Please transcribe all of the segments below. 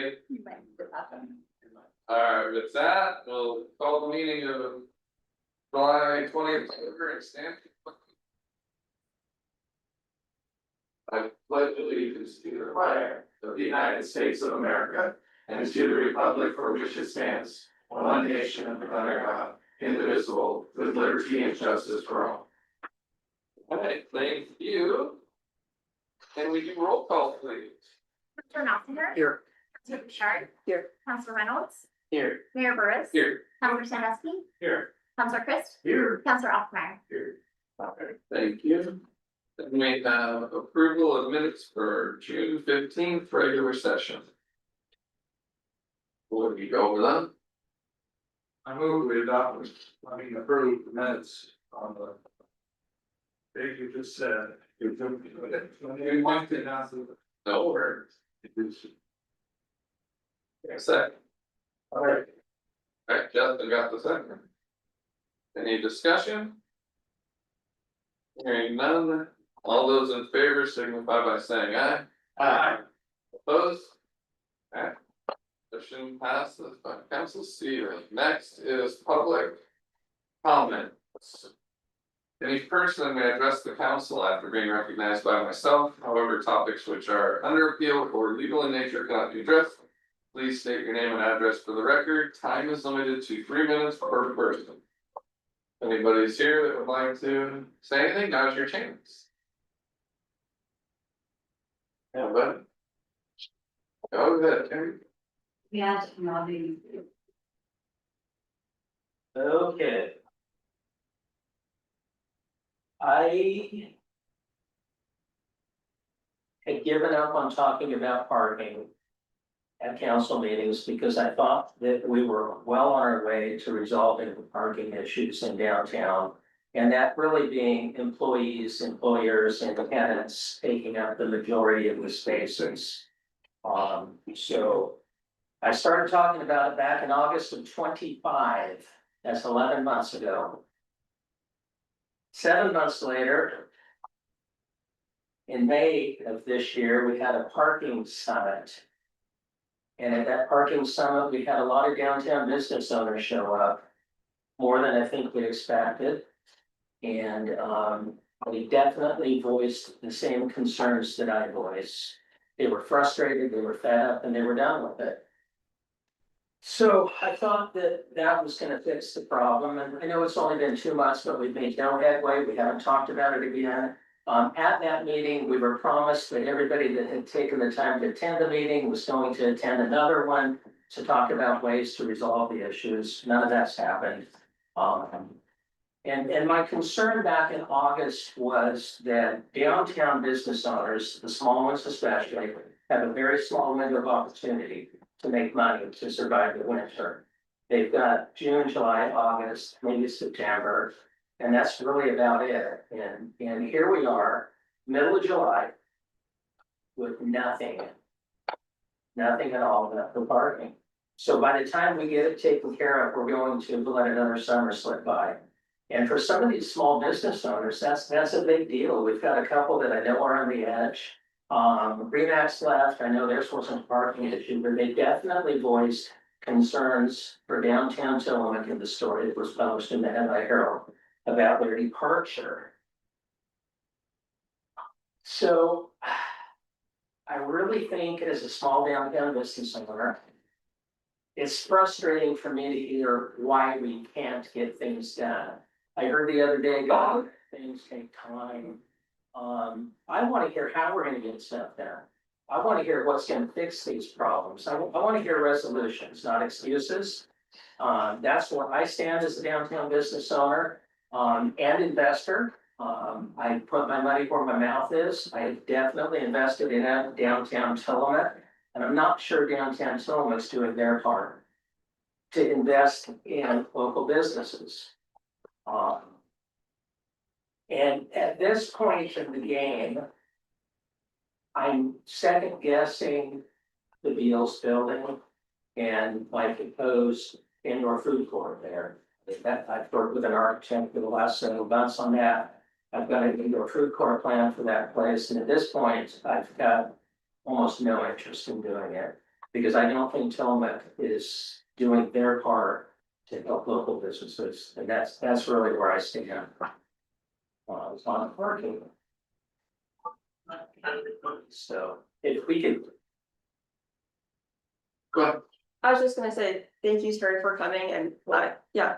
everybody. Alright, with that, we'll call the meeting of July 20th and stand. I pledge allegiance to the flag of the United States of America and to the republic for which it stands, one nation under God, indivisible, with liberty and justice for all. Alright, thank you. Can we do roll call, please? Mr. Knopfinger. Here. Councilor Bouchard. Here. Councilor Reynolds. Here. Mayor Burris. Here. Councilor Sandusky. Here. Councilor Christ. Here. Councilor Othmeyer. Here. Okay, thank you. Then we have approval of minutes for June 15th regular session. Will we go over them? I move we adopt, approve the minutes on the. Date you just said. You want to announce it. No worries. Second. Alright. Alright, Justin got the second. Any discussion? Hearing none, all those in favor signify by saying aye. Aye. Opposed? Alright. Motion passes by council seat. Next is public comments. Any person may address the council after being recognized by myself. However, topics which are under appeal or legal in nature cannot be addressed. Please state your name and address for the record. Time is limited to 3 minutes per person. If anybody's here that would like to say anything, now's your chance. Yeah, but. Go ahead, Terry. Yeah. Okay. I had given up on talking about parking at council meetings because I thought that we were well on our way to resolving the parking issues in downtown. And that really being employees, employers, and tenants taking up the majority of the spaces. So I started talking about it back in August of 25, that's 11 months ago. 7 months later, in May of this year, we had a parking summit. And at that parking summit, we had a lot of downtown business owners show up, more than I think we expected. And they definitely voiced the same concerns that I voiced. They were frustrated, they were fed up, and they were done with it. So I thought that that was gonna fix the problem, and I know it's only been 2 months, but we've made no headway, we haven't talked about it again. At that meeting, we were promised that everybody that had taken the time to attend the meeting was going to attend another one to talk about ways to resolve the issues. None of that's happened. And my concern back in August was that downtown business owners, the small ones especially, have a very small window of opportunity to make money to survive the winter. They've got June, July, August, maybe September, and that's really about it. And here we are, middle of July, with nothing at all for parking. So by the time we get it taken care of, we're going to let another summer slip by. And for some of these small business owners, that's a big deal. We've got a couple that I know are on the edge. Remax left, I know theirs wasn't a parking issue, but they definitely voiced concerns for downtown Tillamook in the story that was published in the Headlight Herald about their departure. So I really think as a small downtown business owner, it's frustrating for me to hear why we can't get things done. I heard the other day, God, things take time. I want to hear how we're going to get stuff done. I want to hear what's going to fix these problems. I want to hear resolutions, not excuses. That's where I stand as a downtown business owner and investor. I put my money where my mouth is. I have definitely invested in downtown Tillamook, and I'm not sure downtown Tillamook's doing their part to invest in local businesses. And at this point in the game, I'm second guessing the Beals building and my proposed indoor food court there. I've worked with an architect for the last several months on that. I've got an indoor food court plan for that place, and at this point, I've got almost no interest in doing it Because I don't think Tillamook is doing their part to help local businesses, and that's really where I stand. It's on parking. So if we could, Go ahead. I was just gonna say, thank you, Terry, for coming and, yeah,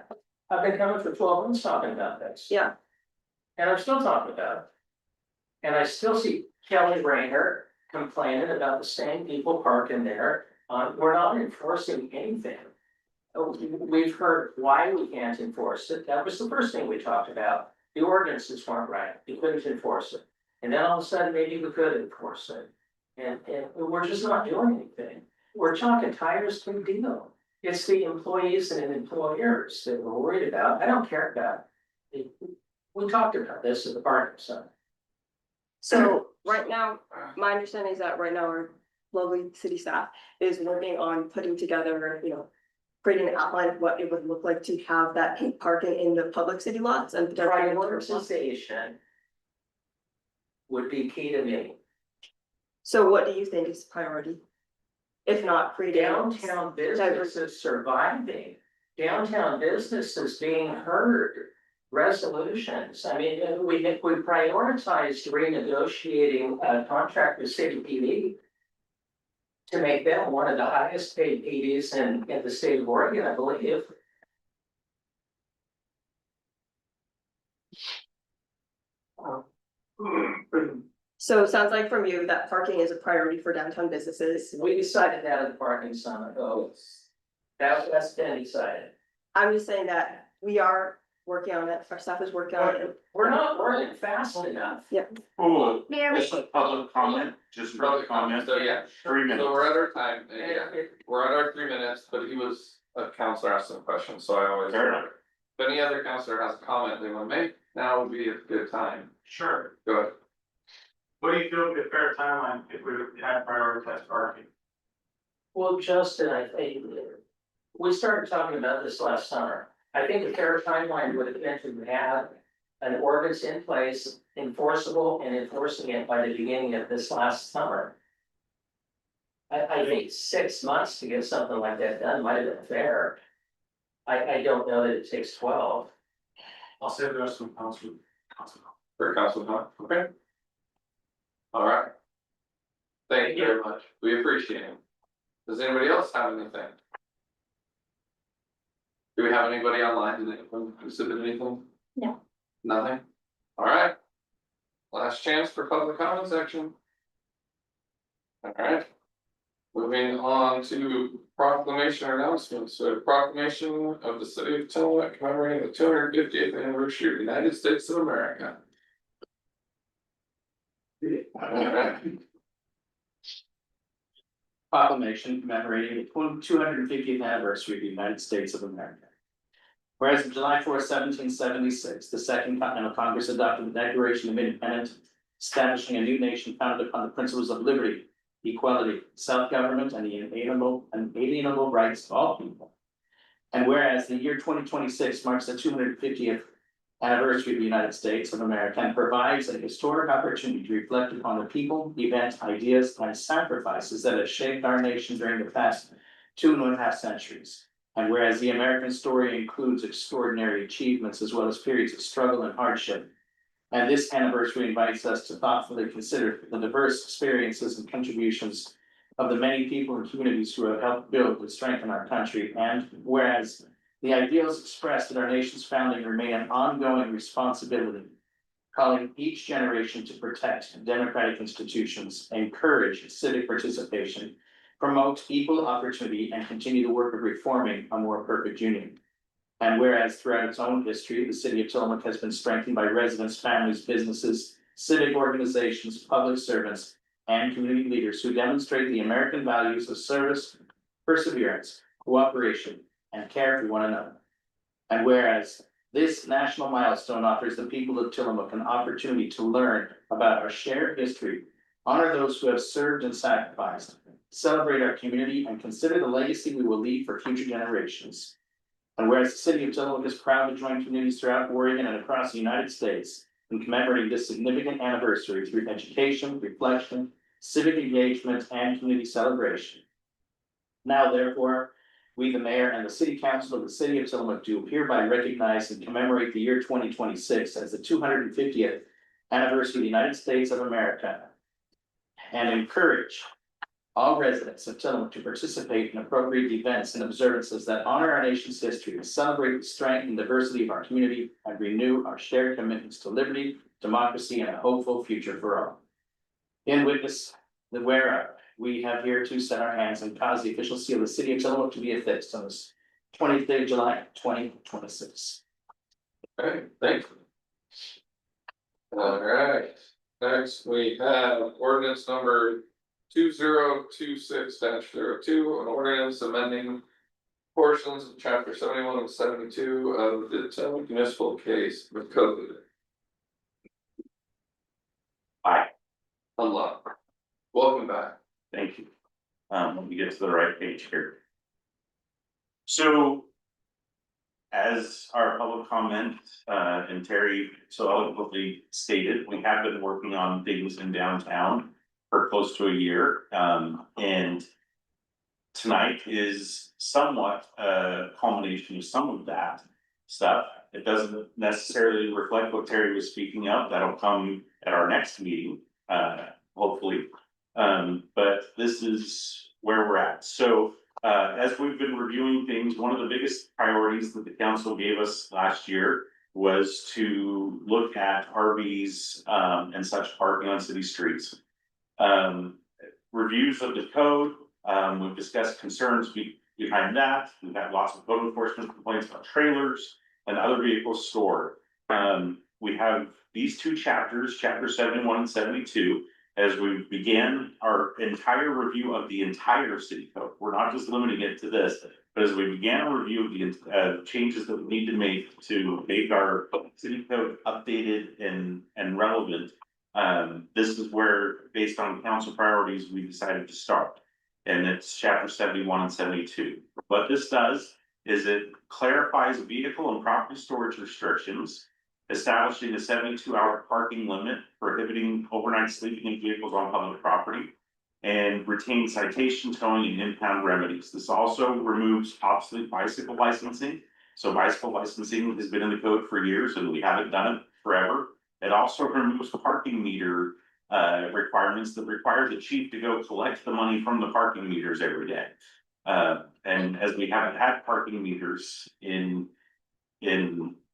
I've been coming for 12 months talking about this. yeah, And I'm still talking about it. And I still see Kelly Rayner complaining about the same people parking there. We're not enforcing anything. We've heard why we can't enforce it. That was the first thing we talked about. The ordinances weren't right. We couldn't enforce it. And then all of a sudden, maybe we could enforce it. And we're just not doing anything. We're talking tires, big deal. It's the employees and employers that we're worried about. I don't care about it. We talked about this at the parking center. so right now, my understanding is that right now our lovely city staff is working on putting together, creating an outline of what it would look like to have that parking in the public city lots and. Prioritization would be key to me. So what do you think is priority? If not creating. Downtown businesses surviving, downtown businesses being heard, resolutions. I mean, we prioritized renegotiating a contract with City PD to make them one of the highest paid PDs in the state of Oregon, I believe. So it sounds like from you that parking is a priority for downtown businesses. We decided that at the parking summit, that's been decided. I'm just saying that we are working on it, our staff is working on it. We're not running fast enough. Cool, Mayor, just a public comment, just for the comment, So, yeah, 3 minutes. so we're at our time, yeah, we're at our 3 minutes, but he was a counselor asking a question, so I always. Fair enough. If any other counselor has a comment they wanna make, now would be a good time, Sure. go ahead. What do you feel would be a fair timeline if we had prioritized parking? Well, Justin, I think we started talking about this last summer. I think the fair timeline would have been to have an ordinance in place, enforceable and enforcing it by the beginning of this last summer. I think 6 months to get something like that done might have been fair. I don't know that it takes 12. I'll save the rest of the council. For council, huh? Okay. All right. Thank you very much, we appreciate it. Does anybody else have anything? Do we have anybody online, did anyone submit anything? No. Nothing? All right. Last chance for public comment section. All right. Moving on to proclamation announcements, so proclamation of the city of Tillamook commemorating the 250th anniversary of the United States of America. All right. Proclamation commemorating the 250th anniversary of the United States of America. Whereas on July 4, 1776, the Second Continental Congress adopted the Declaration of Independence, establishing a new nation founded upon the principles of liberty, equality, self-government, and the inalienable rights of all people. And whereas the year 2026 marks the 250th anniversary of the United States of America and provides a historic opportunity to reflect upon the people, events, ideas, and sacrifices that have shaped our nation during the past 2.5 centuries. And whereas the American story includes extraordinary achievements as well as periods of struggle and hardship, and this anniversary invites us to thoughtfully consider the diverse experiences and contributions of the many people and communities who have helped build and strengthen our country. And whereas the ideals expressed in our nation's founding remain an ongoing responsibility, calling each generation to protect democratic institutions, encourage civic participation, promote equal opportunity, and continue the work of reforming a more perfect union. And whereas throughout its own history, the city of Tillamook has been strengthened by residents, families, businesses, civic organizations, public servants, and community leaders who demonstrate the American values of service, perseverance, cooperation, and care for one another. And whereas this national milestone offers the people of Tillamook an opportunity to learn about our shared history, honor those who have served and sacrificed, celebrate our community, and consider the legacy we will leave for future generations. And whereas the city of Tillamook is proud to join communities throughout Oregon and across the United States in commemorating this significant anniversary through education, reflection, civic engagement, and community celebration. Now therefore, we, the mayor and the city council of the city of Tillamook do hereby recognize and commemorate the year 2026 as the 250th anniversary of the United States of America. And encourage all residents of Tillamook to participate in appropriate events and observances that honor our nation's history, to celebrate the strength and diversity of our community, and renew our shared commitments to liberty, democracy, and a hopeful future for all. In witness the whereof, we have here to set our hands and cause the official seal of the city of Tillamook to be affixed on this 20th of July, 2026. Okay, thank you. All right, next we have ordinance number 2026-02, an ordinance amending portions of chapter 71 and 72 of the Tillamook Municipal Case with Code. Aye. Hello. Welcome back. Thank you. Let me get to the right page here. So. As our public comment, and Terry so eloquently stated, we have been working on things in downtown for close to a year, and. Tonight is somewhat a culmination of some of that stuff. It doesn't necessarily reflect what Terry was speaking of. That'll come at our next meeting, hopefully. But this is where we're at. So, as we've been reviewing things, one of the biggest priorities that the council gave us last year was to look at RVs, and such parking on city streets. Reviews of the code, we've discussed concerns behind that. We've had lots of code enforcement complaints about trailers and other vehicles stored. We have these two chapters, chapter 71 and 72, as we began our entire review of the entire city code. We're not just limiting it to this, but as we began a review of the changes that we need to make our city code updated and relevant. This is where, based on council priorities, we decided to start. And it's chapter 71 and 72. What this does is it clarifies vehicle and property storage restrictions, establishing a 72-hour parking limit, prohibiting overnight sleeping in vehicles on public property, and retains citation towing and impound remedies. This also removes obsolete bicycle licensing. So bicycle licensing has been in the code for years and we haven't done it forever. It also removes parking meter requirements that require the chief to go collect the money from the parking meters every day. And as we haven't had parking meters in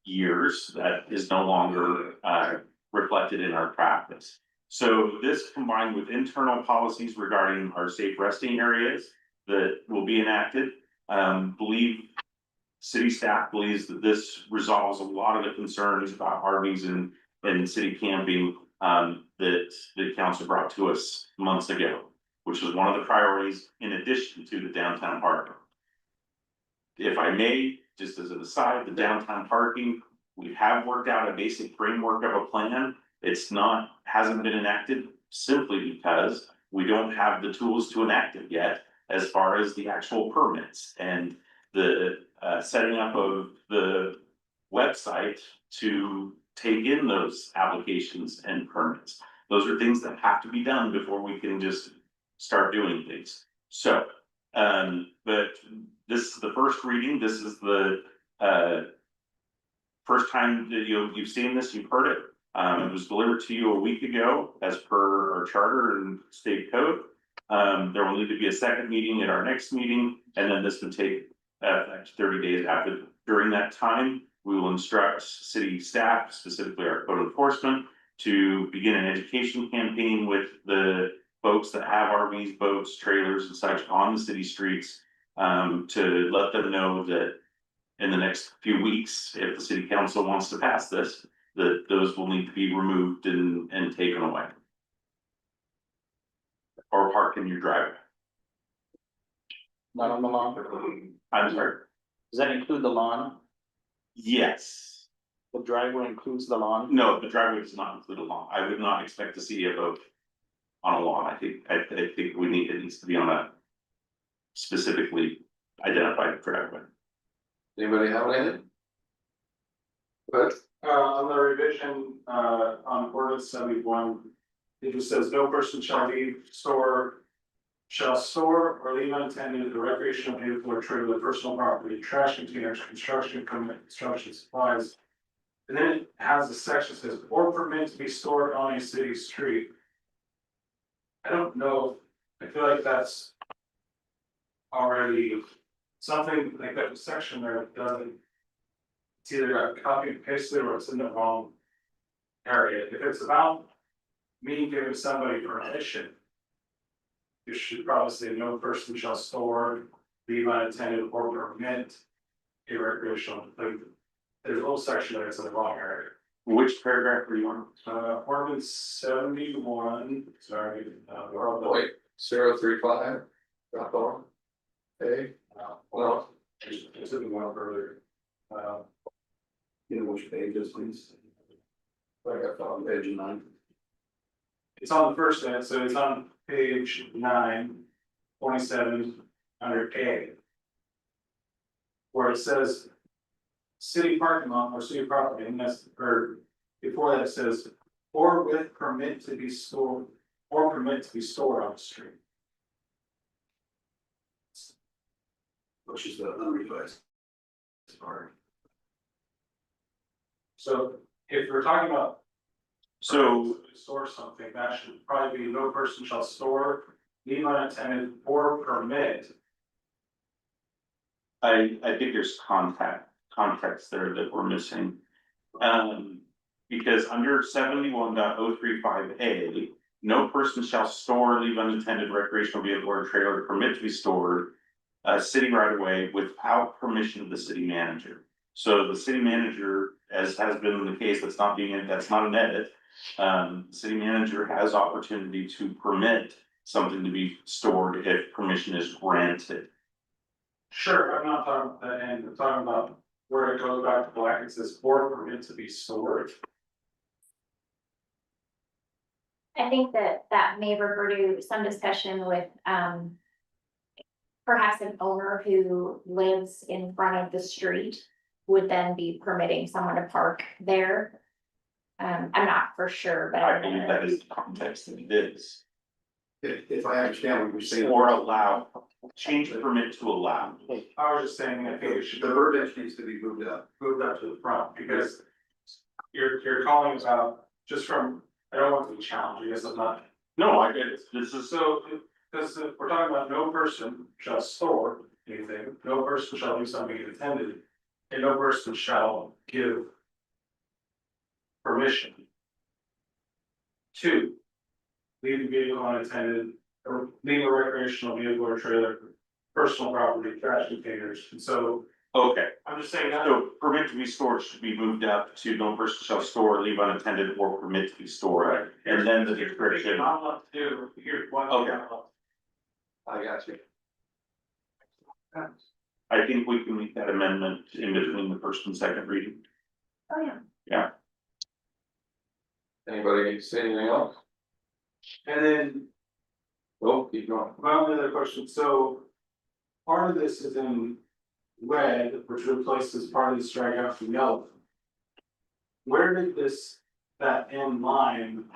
years, that is no longer reflected in our practice. So this, combined with internal policies regarding our safe resting areas that will be enacted, city staff believes that this resolves a lot of the concerns about RVs and city camping that the council brought to us months ago, which was one of the priorities in addition to the downtown parking. If I may, just as an aside, the downtown parking, we have worked out a basic framework of a plan. Hasn't been enacted simply because we don't have the tools to enact it yet, as far as the actual permits and the setting up of the website to take in those applications and permits. Those are things that have to be done before we can just start doing things. So, but this is the first reading. This is the first time that you've seen this, you've heard it. It was delivered to you a week ago as per our charter and state code. There will need to be a second meeting at our next meeting, and then this would take 30 days after. During that time, we will instruct city staff, specifically our code enforcement, to begin an education campaign with the folks that have RVs, boats, trailers, and such on the city streets, to let them know that in the next few weeks, if the city council wants to pass this, that those will need to be removed and taken away. Or parked in your driveway. Not on the lawn. I'm sorry. Does that include the lawn? Yes. The driveway includes the lawn? No, the driveway does not include a lawn. I would not expect to see a boat on a lawn. I think it needs to be on a specifically identified driveway. Anybody have anything? But On the revision, on ordinance 71, it just says no person shall leave, store, shall store or leave unattended the recreational vehicle or trailer, personal property, trash containers, construction equipment, construction supplies. And then it has a section that says, or permit to be stored on a city street. I don't know, I feel like that's already something like that section there that doesn't. It's either got copy and pasted or it's in the wrong area. If it's about me giving somebody permission, you should probably say no person shall store, leave unattended or permit a recreational, like, there's a little section there, it's in the wrong area. Which paragraph are you on? Ordinance 71, sorry, we're on the. Point 035. Drop on. Okay, well, It's in the one further. You know which pages, please? I got found. Page 9. It's on the first end, so it's on page 9, 27, under A. Where it says. City parking lot or city property, and that's, or before that it says, or with permit to be stored, or permit to be stored on the street. Which is the unrevised part. So if we're talking about. So, Store something, that should probably be no person shall store, leave unattended, or permit. I think there's context there that we're missing. Because under 71.035A, no person shall store, leave unattended recreational vehicle or trailer permit to be stored. City right of way without permission of the city manager. So the city manager, as has been the case, that's not an edit. City manager has opportunity to permit something to be stored if permission is granted. Sure, I'm not talking about that end, I'm talking about where it goes back to black, it says or permit to be stored. I think that may refer to some discussion with, perhaps an owner who lives in front of the street would then be permitting someone to park there. I'm not for sure, but. I believe that is the context that it is. If I understand what you're saying. Or allow, change permit to allow. I was just saying, I think it should The verbiage needs to be moved up. move that to the front, because. You're calling about, just from, I don't want to be challenging, I guess I'm not. No, I get it. This is So, because we're talking about no person shall store anything, no person shall do something unattended, and no person shall give. Permission. 2. Leave the vehicle unattended, or leave a recreational vehicle or trailer, personal property, trash containers, and so okay. I'm just saying that. So permit to be stored should be moved up to no person shall store, leave unattended, or permit to be stored. And then the description. Not allowed to do, here's one. Okay. I got you. I think we can make that amendment in between the first and second reading. Oh, yeah. Anybody see anything else? And then Oh, keep going. my only other question, so. Part of this is in red, which replaces part of the strikeout from yellow. Where did that end line?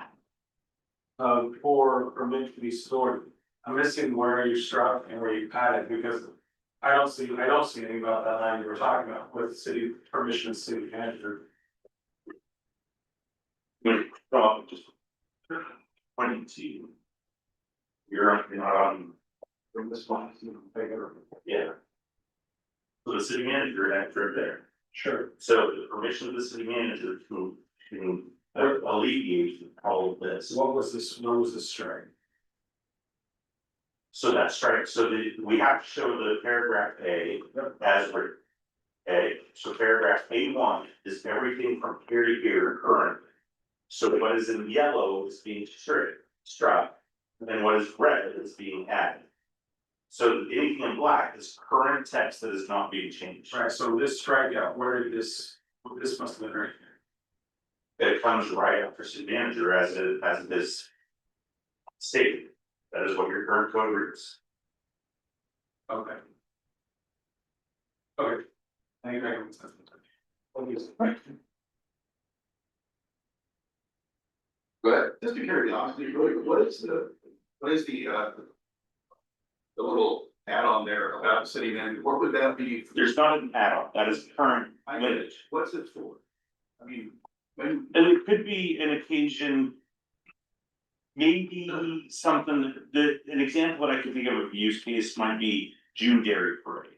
Of or permit to be stored, I'm missing where you struck and where you padded, because. I don't see anything about that line you were talking about with city permission, city manager. Just pointing to you. You're not on. From this one. Yeah. So the city manager acts right there. Sure. So the permission of the city manager to alleviate all of this. What was this strike? So that's strike, so we have to show the paragraph A as written. Okay, so paragraph A1 is everything from here to here current. So what is in yellow is being struck, and what is red is being added. So anything in black is current text that is not being changed. Right, so this strikeout, where did this must have been right here. It comes right after city manager as it is stated. That is what your current code reads. Okay. Okay. I think I can. Go ahead. Just to carry the honesty, what is the the little add-on there about city manager, what would that be? There's not an add-on, that is current lineage. What's it for? I mean, when, And it could be an occasion. Maybe something that, an example that I could think of a use case might be June Dairy Parade.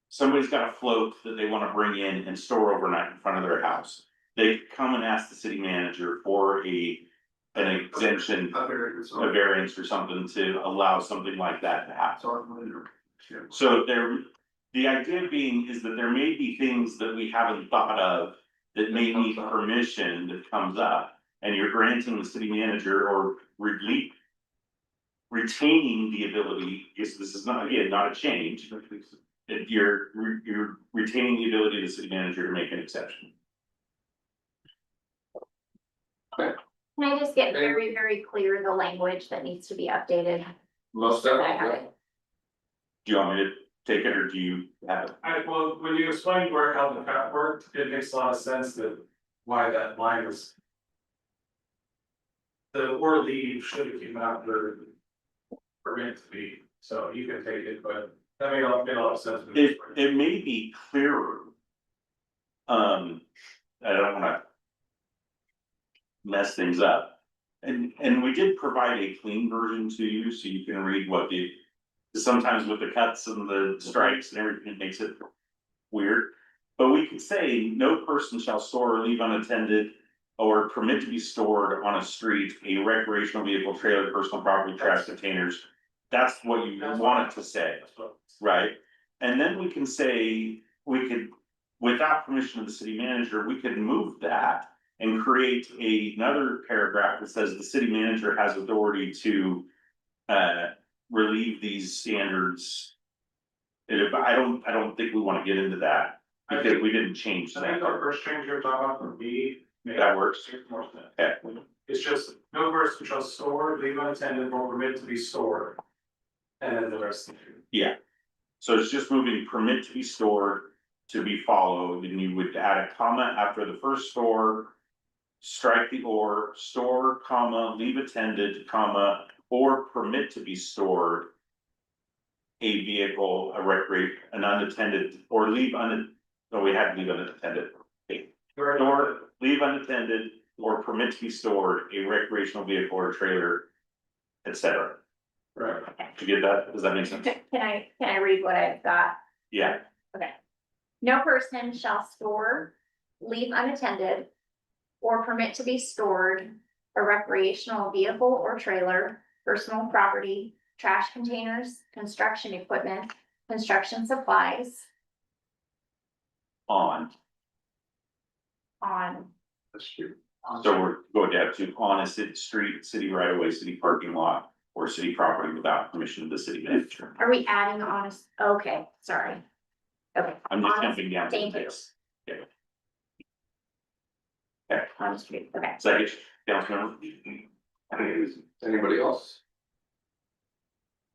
Somebody's got a float that they wanna bring in and store overnight in front of their house. They come and ask the city manager for an exemption, a very, a variance or something to allow something like that to happen. sorry. So there, the idea being is that there may be things that we haven't thought of that may need permission that comes up. And you're granting the city manager or retaining the ability, because this is not, again, not a change. If you're retaining the ability of the city manager to make an exception. Can I just get very, very clear the language that needs to be updated? Most So that I have definitely. it. Do you want me to take it or do you have it? Well, when you explain where how the cut worked, it makes a lot of sense that why that line is. The or leave should have came out for. Meant to be, so you can take it, but that made a lot of sense. It may be clearer. I don't wanna mess things up. And we did provide a clean version to you, so you can read what the, sometimes with the cuts and the strikes and everything, it makes it weird. But we could say, no person shall store or leave unattended or permit to be stored on a street, a recreational vehicle, trailer, personal property, trash containers. That's what you want it to say, right? And then we can say, we could, without permission of the city manager, we could move that and create another paragraph that says the city manager has authority to relieve these standards. I don't think we wanna get into that, because we didn't change I think that. our first change you're talking about from B. That works. More sense. Okay. It's just, no person shall store, leave unattended, or permit to be stored. And then the rest of it. So it's just moving permit to be stored to be followed, and you would add a comma after the first store. Strike the or, store, comma, leave attended, comma, or permit to be stored. A vehicle, a an unattended, or leave no, we had to leave unattended. Store, leave unattended, or permit to be stored, a recreational vehicle or trailer, etc. Right. Did you get that? Does that make sense? Can I read what I've got? Yeah, No person shall store, leave unattended, or permit to be stored a recreational vehicle or trailer, personal property, trash containers, construction equipment, construction supplies on. That's true. So we're going down to on a city street, city right of way, city parking lot, or city property without permission of the city manager. Are we adding honest? Okay, sorry. Okay. I'm just Honest- jumping down to the thank you. text. Okay, On the street, okay. second, Councilmember. Anybody else?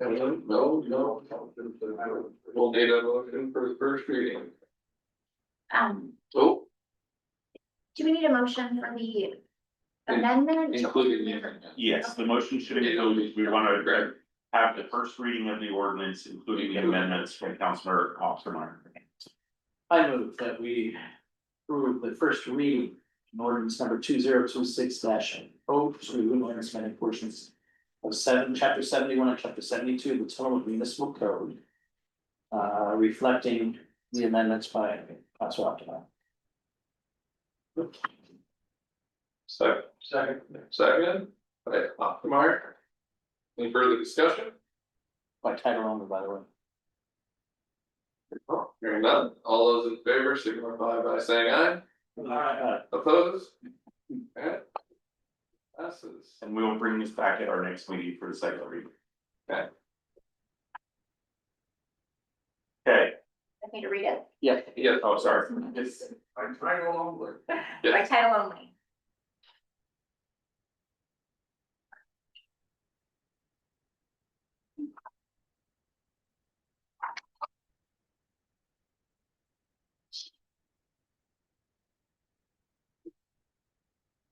Anyone? No. We'll need a motion for the first reading. Do we need a motion for the amendment? Including the amendment. Yes, the motion should include, we want to have the first reading of the ordinance, including the amendments from Councilmember Ostermeyer. I move that we approve the first reading in ordinance number 2026-02, ordinance amending portions of chapter 71 and chapter 72 of the Tillamook Municipal Code. Reflecting the amendments by Council Optima. Second, by Oppenheimer. Any further discussion? By title only, by the way. Hearing none, all those in favor signify by saying aye, opposed? Okay. Passes. And we will bring this back at our next meeting for the second reading. Okay. I need to read it Yeah. Yeah, Oh, sorry. it's, I'm trying along with. by title only.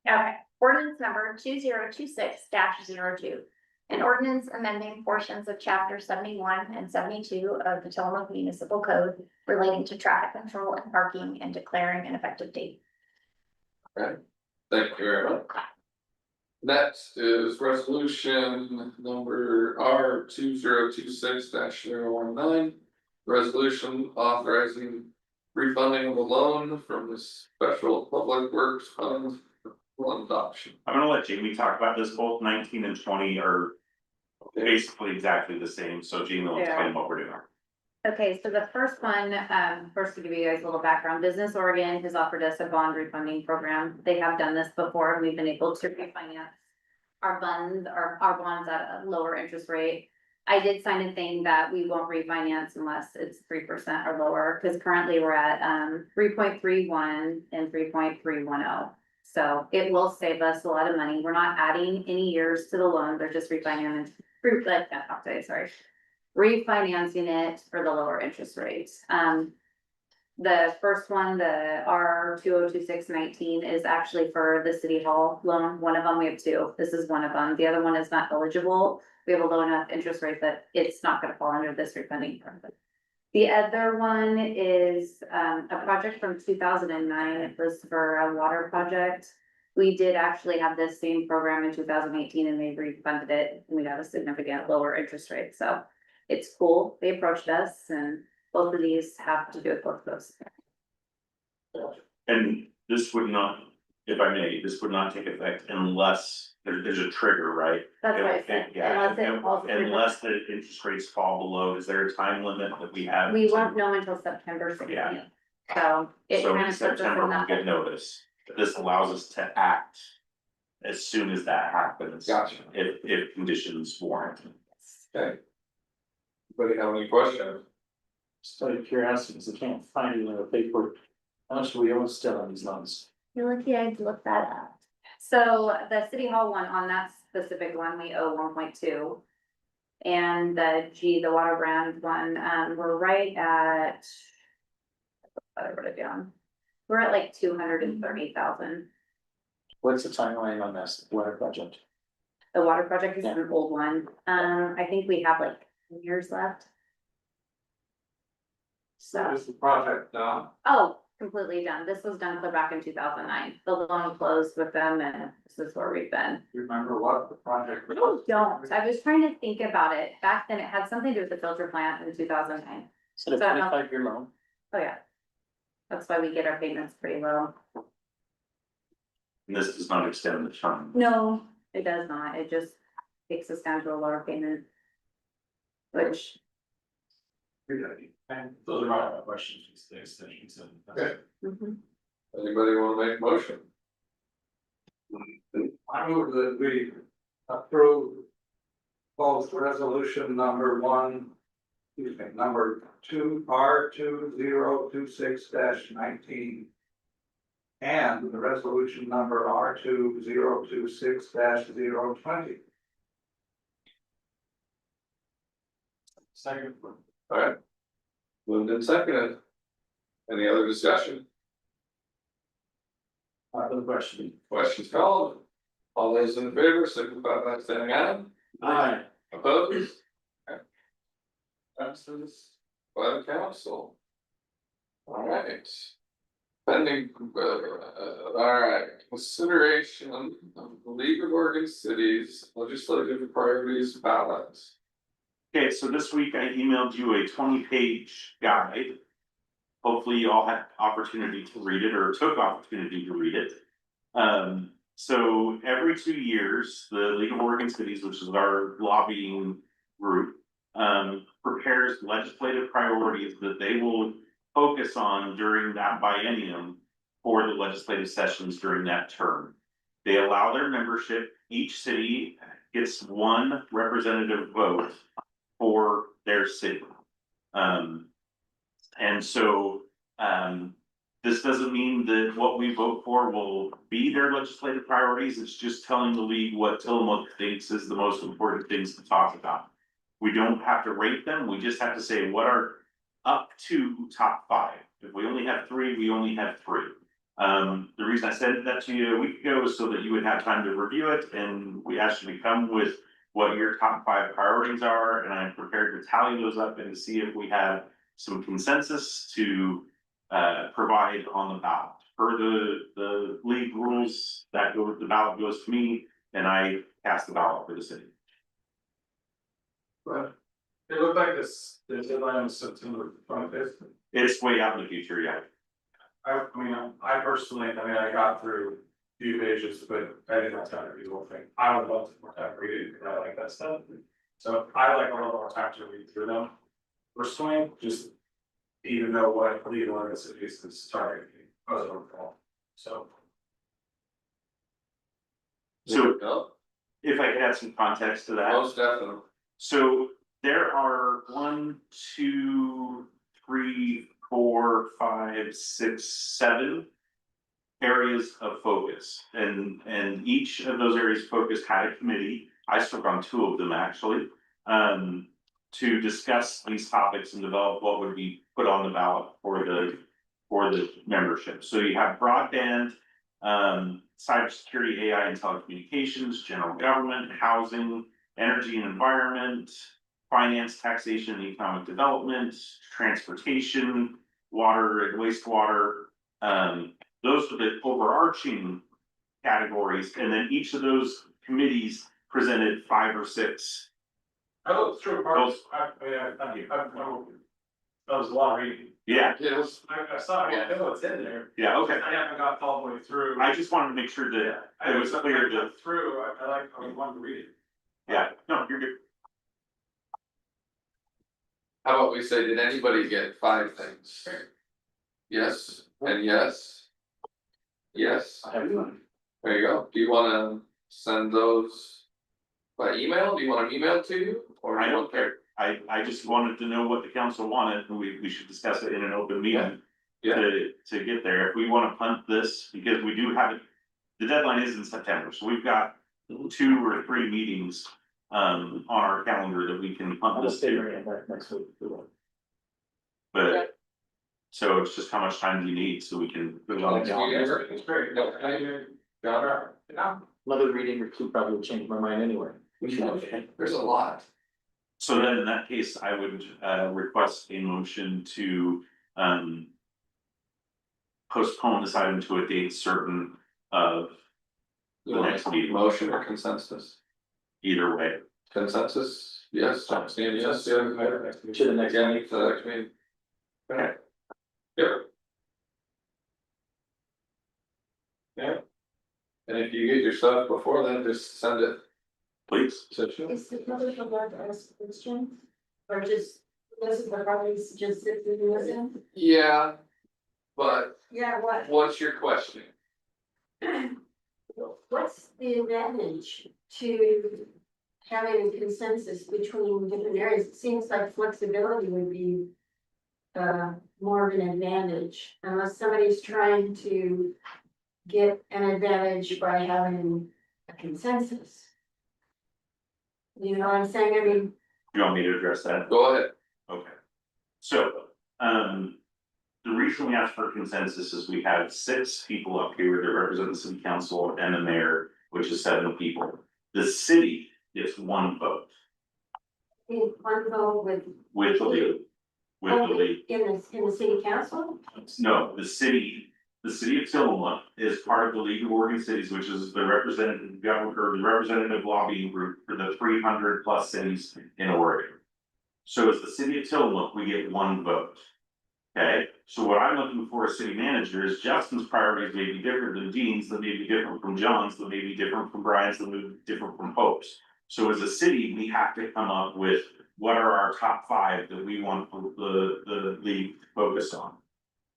Okay, ordinance number 2026-02. An ordinance amending portions of chapter 71 and 72 of the Tillamook Municipal Code relating to traffic control and parking and declaring an effective date. Thank you very much. Next is resolution number R 2026-019. Resolution authorizing refunding of a loan from the Special Public Works Fund for adoption. I'm gonna let Jamie talk about this, both 19 and 20 are basically exactly the same, so Jamie will explain what we're doing. Okay, so the first one, first to give you guys a little background, Business Oregon has offered us a bond refunding program. They have done this before and we've been able to refinance our bonds at a lower interest rate. I did sign a thing that we won't refinance unless it's 3% or lower, because currently we're at 3.31 and 3.310. So it will save us a lot of money. We're not adding any years to the loan, they're just refinancing it for the lower interest rates. The first one, the R 2026-19 is actually for the city hall loan. One of them, we have two. This is one of them. The other one is not eligible. We have a low enough interest rate that it's not gonna fall under this refunding program. The other one is a project from 2009. It was for a water project. We did actually have this same program in 2018 and they refunded it and we got a significant lower interest rate. So it's cool. They approached us and both of these have to do with both of those. And this would not, if I may, this would not take effect unless there's a trigger, right? That's what I said. Yeah, Unless it falls through. unless the interest rates fall below, is there a time limit that we have? We to- won't know until September 16th. Yeah. So it So kind in of puts us September, in we'll that. get notice. This allows us to act as soon as that happens. Gotcha. If conditions warrant. Okay. Anybody have any questions? Just out of curiosity, because I can't find it in the paper. How much do we owe still on these loans? You're lucky I looked that up. So the city hall one, on that specific one, we owe 1.2. And the water brand one, we're right at. I wrote it down. We're at like 230,000. What's the timeline on this water project? The water project is Yeah. an old one. I think we have like years left. So, Is the project done? oh, completely done. This was done clear back in 2009. The loan closed with them and this is where we've been. Remember what the project I was? don't. I was trying to think about it. Back then, it had something to do with the filter plant in 2009. Is it a So, 25-year loan? Oh, yeah. That's why we get our payments pretty low. And this does not extend the term. No, it does not. It just takes us down to a lower payment. Which, And those are all my questions, just the extensions and. Okay. mhm. Anybody wanna make a motion? I move that we approve both resolution number number 2 R 2026-19. And the resolution number R 2026-020. Second. Alright. Moved and seconded. Any other discussion? Other question? Questions called? All those in favor, signify by saying aye. Aye. Opposed? Okay. Passes by the council. Alright. Pending, alright, consideration of the League of Oregon Cities legislative priorities ballots. Okay, so this week I emailed you a 20-page guide. Hopefully you all had opportunity to read it or took opportunity to read it. So every 2 years, the League of Oregon Cities, which is our lobbying group, prepares legislative priorities that they will focus on during that biennium for the legislative sessions during that term. They allow their membership, each city gets one representative vote for their city. And so, this doesn't mean that what we vote for will be their legislative priorities. It's just telling the league what Tillamook thinks is the most important things to talk about. We don't have to rate them. We just have to say what are up to top 5. If we only have 3, we only have 3. The reason I said that to you a week ago is so that you would have time to review it, and we asked you to come with what your top 5 priorities are, and I'm prepared to tally those up and to see if we have some consensus to provide on the ballot. Per the league rules, the ballot goes to me, and I cast the ballot for the city. But it looked like the deadline was September 25th. It's way out in the future, yeah. I mean, I personally, I got through a few pages, but I didn't have time to read the whole thing. I would love to more time to read it, because I like that stuff. So I like a little more time to read through them. Personally, just even know what legal organizations is targeting, overall. So. So No, if I could add some context to that. most definitely. So there are 1, 2, 3, 4, 5, 6, 7 areas of focus, and each of those areas of focus had a committee. I served on 2 of them actually, to discuss these topics and develop what would be put on the ballot for the membership. So you have broadband, cybersecurity, AI and telecommunications, general government, housing, energy and environment, finance, taxation and economic development, transportation, water and wastewater. Those are the overarching categories, and then each of those committees presented 5 or 6. I looked through parts, that was a lot of reading. Yeah, Yes, I saw, I know what's in there. yeah, okay. I haven't got all the way through. I just wanted to make sure that it was clear that, Through, I wanted to read it. yeah, no, you're good. how about we say, did anybody get 5 things? Yes, and yes. Yes, there you go. Do you wanna send those by email? Do you want an email to you? Or I don't care. I just wanted to know what the council wanted, and we should discuss it in an open meeting. Yeah. To get there, if we wanna punt this, because we do have it, the deadline is in September, so we've got 2 or 3 meetings. On our calendar that we can punt this to, next week. but. So it's just how much time do you need, so we can put it on the calendar. It's great. Another reading or 2 probably would change my mind anyway. There's a lot. So then in that case, I would request a motion to postpone this item to a date certain of You the want next a meeting, motion or consensus? either way. Consensus, yes, Stan, yes, yeah. To the next Yeah, meeting. to the next meeting. Okay. Yeah. Yeah. And if you get your stuff before then, just send it Please. to Sean. Is the public allowed to ask questions? Or just listen to the parties, just sit and listen? Yeah. But Yeah, what? what's your question? What's the advantage to having a consensus between different areas? It seems like flexibility would be more of an advantage unless somebody's trying to get an advantage by having a consensus. You know what I'm saying? I mean, You want me to address that? Go ahead. Okay. So, the reason we asked for consensus is we have 6 people up here that represent the city council and the mayor, which is 7 people. The city gets 1 vote in one vote with the league. With the league. in the city council? No, the city of Tillamook is part of the League of Oregon Cities, which is the representative government or the representative lobbying group for the 300+ cities in Oregon. So as the city of Tillamook, we get 1 vote. Okay, so what I'm looking for as city manager is Justin's priorities may be different than Dean's, that may be different from John's, that may be different from Brian's, that may be different from Hope's. So as a city, we have to come up with what are our top 5 that we want the league to focus on.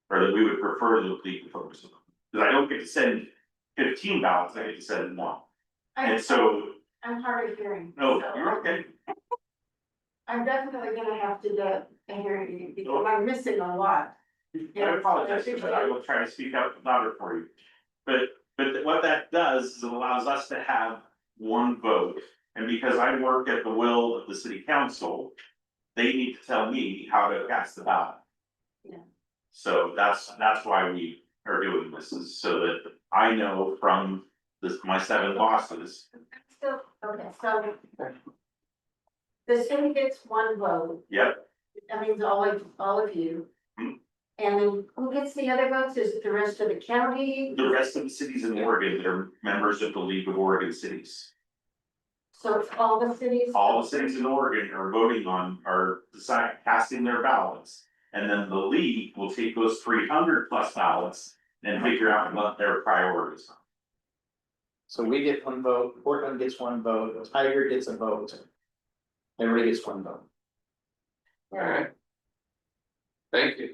Or that we would prefer the league to focus on. Because I don't get to send 15 ballots, I get to send 1. And so, I'm hard of hearing. no, so you're okay. I'm definitely gonna have to do a hearing because I'm missing a lot. I apologize for that, I will try to speak out louder for you. But what that does is it allows us to have 1 vote, and because I work at the will of the city council. They need to tell me how to cast the ballot. Yeah. So that's why we are doing this, is so that I know from my 7 bosses. Okay, so. The city gets one vote, Yep, that means all of you. Hmm. And then who gets the other votes? Is it the rest of the county? the rest of the cities in Oregon that are members of the League of Oregon Cities. So it's all the cities? All the cities in Oregon are voting on, are casting their ballots. And then the league will take those 300+ ballots and figure out what their priorities are. So we get one vote, Portland gets one vote, Tiger gets a vote. Everybody gets one vote. Alright. Thank you.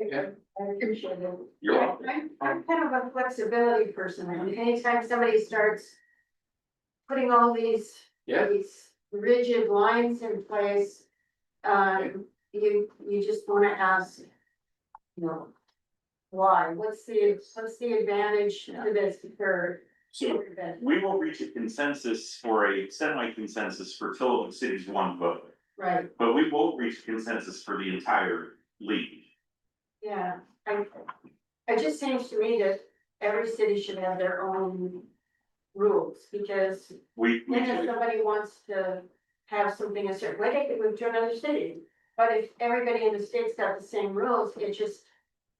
Yeah. I appreciate it. You're welcome. I'm kind of a flexibility person, and anytime somebody starts. Putting all these. Yeah. These rigid lines in place. You just wanna ask. You know. Why, what's the advantage to this for? So we will reach a consensus for a semi-consensus for till the city's one vote. Right, But we won't reach consensus for the entire league. yeah, it just seems to me that every city should have their own. Rules, because We then if somebody wants to have something a certain way, they can move to another city. But if everybody in the state's got the same rules, it just.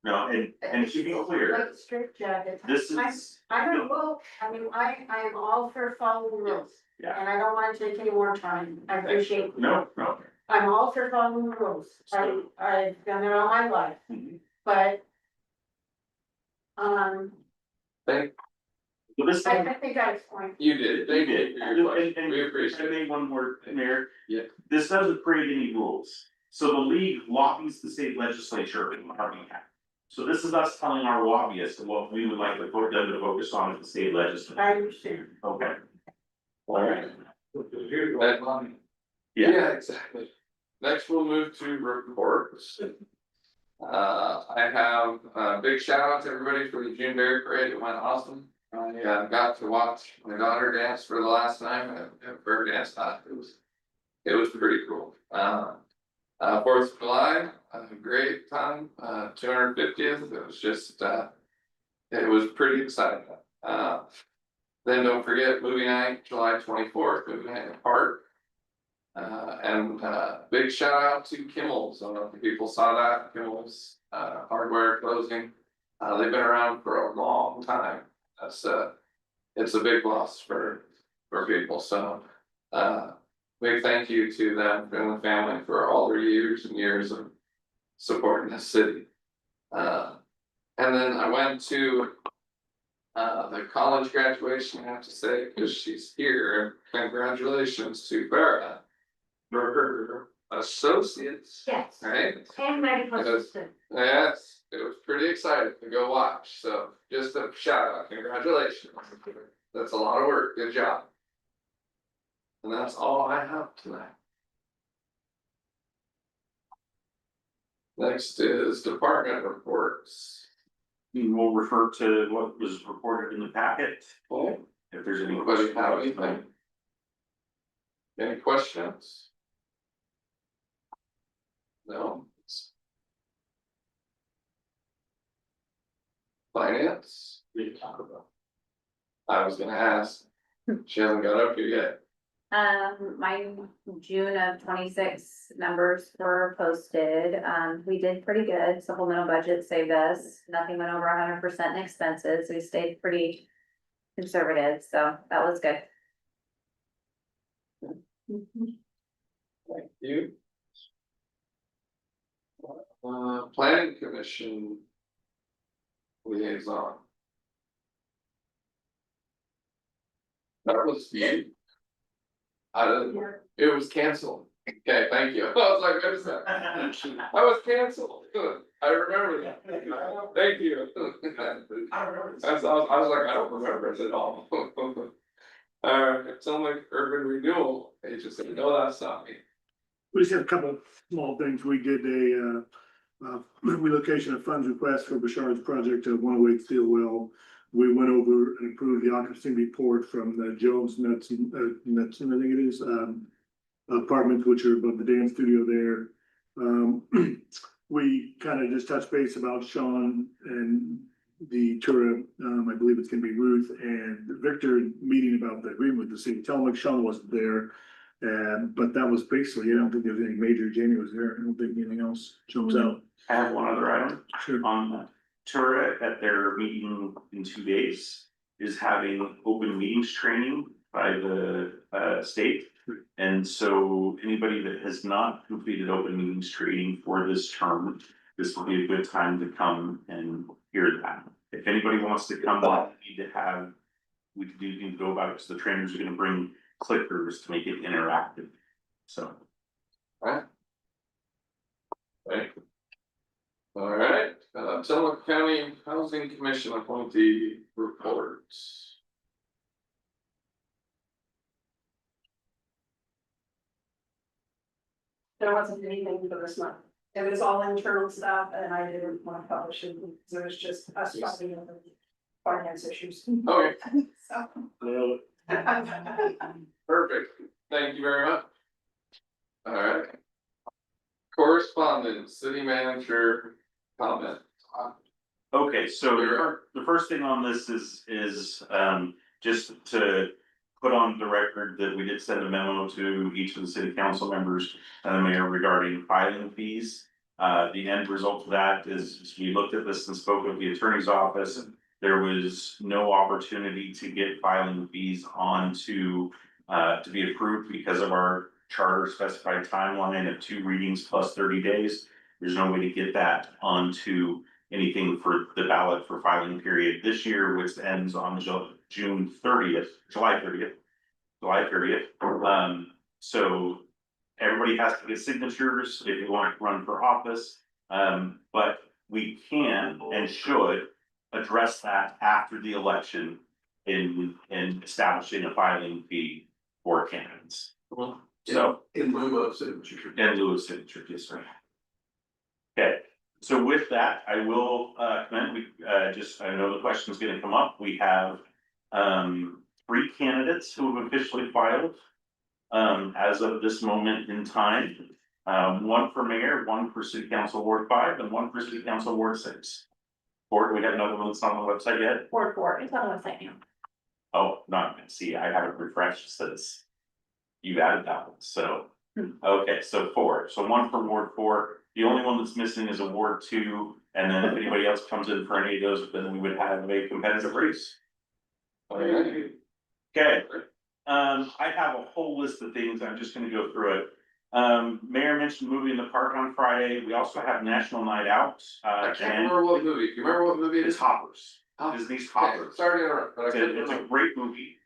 no, and to be clear, Like strict jacket. this is, I don't know, I mean, I am all for following rules. Yeah. And I don't wanna take any more time, I appreciate. it. no. I'm all for following the rules, I've done it all my life, Mhm. but. So this I think I explained. You did, thank you for your question, And we if appreciate I it. make one more, Mayor. Yeah. This doesn't create any rules. So the league lobbies the state legislature in our behalf. So this is us telling our lobbyists what we would like to put them to focus on at the state legislature. I understand. Okay. Alright. Yeah. Yeah, exactly. Next, we'll move to reports. I have a big shout out to everybody for the June Berry Parade, it went awesome. I got to watch my daughter dance for the last time at Bird Dance Time, it was pretty cool. 4th of July, a great time, 250th, it was just, it was pretty exciting. Then don't forget movie night, July 24th, movie night in the park. And big shout out to Kimmel's, I don't know if people saw that, Kimmel's hardware closing. They've been around for a long time, it's a big loss for people, so. Big thank you to them and the family for all their years and years of supporting the city. And then I went to the college graduation, I have to say, because she's here, congratulations to Farah for her associates, Yes, right? and medical Yes. assistant. Yes, it was pretty exciting to go watch, so just a shout out, congratulations. That's a lot of work, good job. And that's all I have tonight. Next is department reports. We'll refer to what was reported in the packet, Okay. if there's any Anybody questions. have anything? Any questions? No? Finance? We can talk about. I was gonna ask, she hasn't got up here yet. My June of 26 numbers were posted, we did pretty good, supplemental budget saved us, nothing went over 100% in expenses, we stayed pretty conservative, so that was good. Thank you. Planning commission. Liaison. That was you. I didn't, it was canceled. Okay, thank you. I was like, what is that? I was canceled. Good. I remember that. Thank you. I was like, I don't remember it at all. It's on like urban renewal. They just said, no, that's not me. We just had a couple of small things. We did a relocation of funds request for Bashar's project of 108 Steelwell. We went over and approved the occupancy report from the Jones Nuts, I think it is, apartments, which are above the dance studio there. We kind of just touched base about Sean and the Tura, I believe it's gonna be Ruth and Victor meeting about the agreement with the city. Tillamook, Sean wasn't there. But that was basically, I don't think there was any major, Jamie was there, I don't think anything else jumps out. I have one other item. Sure. Tura at their meeting in 2 days is having open meetings training by the state. And so anybody that has not completed open meetings training for this term, this will be a good time to come and hear that. If anybody wants to come, we do need to go about it, because the trainers are gonna bring clickers to make it interactive, so. Thank you. All right, Tillamook County Housing Commission appointee reports. There wasn't anything for this month. It was all internal stuff and I didn't want to publish it because it was just us talking about finance issues. Okay, So. Well, perfect, thank you very much. All right. Correspondence, city manager comment. Okay, so the first thing on this is just to put on the record that we did send a memo to each of the city council members and the mayor regarding filing fees. The end result of that is we looked at this and spoke with the attorney's office. There was no opportunity to get filing fees onto to be approved because of our charter specified timeline of 2 readings plus 30 days. There's no way to get that onto anything for the ballot for filing period this year, which ends on July 30th. So everybody has to get signatures if you want to run for office. But we can and should address that after the election in establishing a filing fee for candidates. So. In lieu of signature. In lieu of signature, yes, sir. Okay, so with that, I will commend, I know the question's gonna come up, we have 3 candidates who have officially filed. As of this moment in time, 1 for mayor, 1 for city council ward 5, and 1 for city council ward 6. Or we got another one that's not on the website yet? Ward 4, it's on the website now. Oh, not, see, I haven't refreshed since you added that one, so. Okay, so 4, so 1 for ward 4, the only one that's missing is a ward 2, and then if anybody else comes in for any of those, then we would have a competitive race. Okay. Okay, I have a whole list of things, I'm just gonna go through it. Mayor mentioned movie in the park on Friday, we also have National Night Out. I can't remember what movie, do you remember what movie it It's is? Hoppers, Oh, Disney's okay, Hoppers. sorry to interrupt, but I couldn't It's a remember. great movie,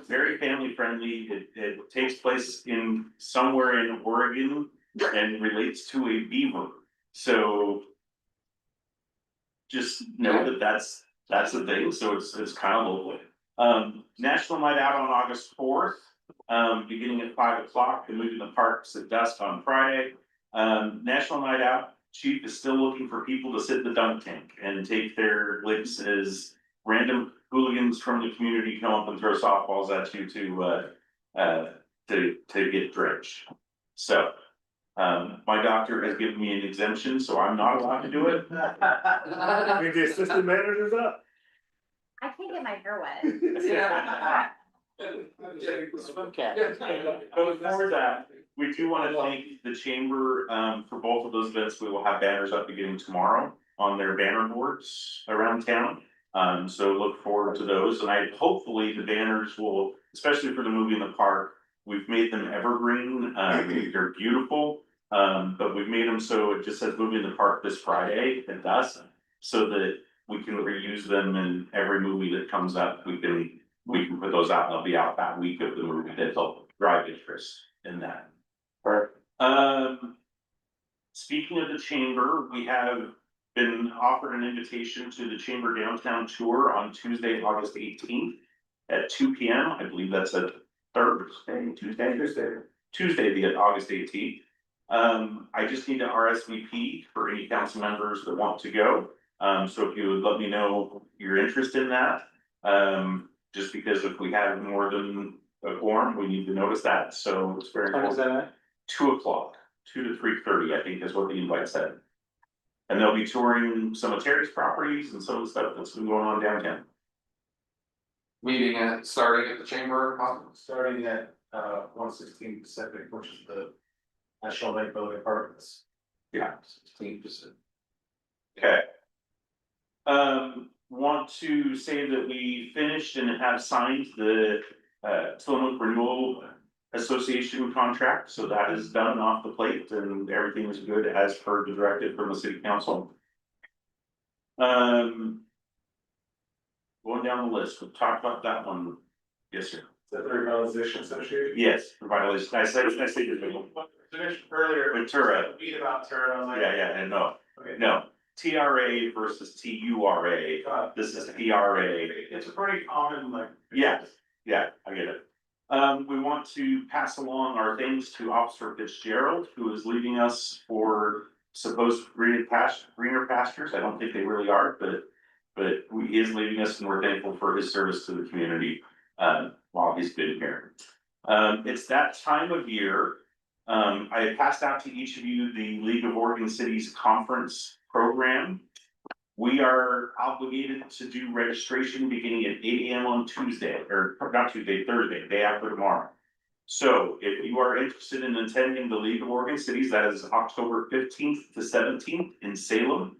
very family friendly, it takes place in somewhere in Oregon and relates to a beaver, so. Just know that that's the thing, so it's kind of local. National Night Out on August 4th, beginning at 5 o'clock, and moving the parks at dusk on Friday. National Night Out, Chief is still looking for people to sit in the dunk tank and take their licks as random hooligans from the community come up and throw softballs at you to get drenched. So, my doctor has given me an exemption, so I'm not allowed to do it. I think the assistant manager's up. I can't get my hair wet. Yeah. But before that, we do want to thank the chamber, for both of those events. We will have banners up beginning tomorrow on their banner boards around town. So look forward to those, and hopefully the banners will, especially for the movie in the park, we've made them evergreen, they're beautiful. But we've made them so it just says movie in the park this Friday at dusk, so that we can reuse them in every movie that comes up. We can put those out, they'll be out that week of the movie that help drive interest in that. Speaking of the chamber, we have been offered an invitation to the chamber downtown tour on Tuesday, August 18th at 2 p.m. I believe that's a Tuesday, the August 18th. I just need to RSVP for any council members that want to go. So if you would let me know your interest in that, just because if we have more than a quorum, we need to notice that, so it's very. When is that at? 2 o'clock, 2 to 3:30, I think is what the invite said. And they'll be touring some of Terry's properties and some of the stuff that's been going on downtown. Meeting starting at the chamber. Starting at 116 Pacific, which is the National Lake Building Apartments. Yeah, 16%. Okay. Want to say that we finished and have signed the Tillamook Renewal Association contract, so that is done and off the plate and everything is good as per the directive from the city council. Going down the list, we've talked about that one. Yes, sir. The Revitalization Association. Yes, revitalization. I said this. Finished earlier. With Tura. Beat about Tura. I'm like, Yeah, no, okay. no. TRA versus TURA. This is TRA. It's a pretty common like. Yeah, I get it. We want to pass along our thanks to Officer Fitzgerald, who is leaving us for supposed greener pastures. I don't think they really are, but he is leaving us and we're thankful for his service to the community, while he's been here. It's that time of year. I passed out to each of you the League of Oregon Cities Conference program. We are obligated to do registration beginning at 8 AM on Tuesday, or not Tuesday, Thursday, day after tomorrow. So if you are interested in attending the League of Oregon Cities, that is October 15th to 17th in Salem.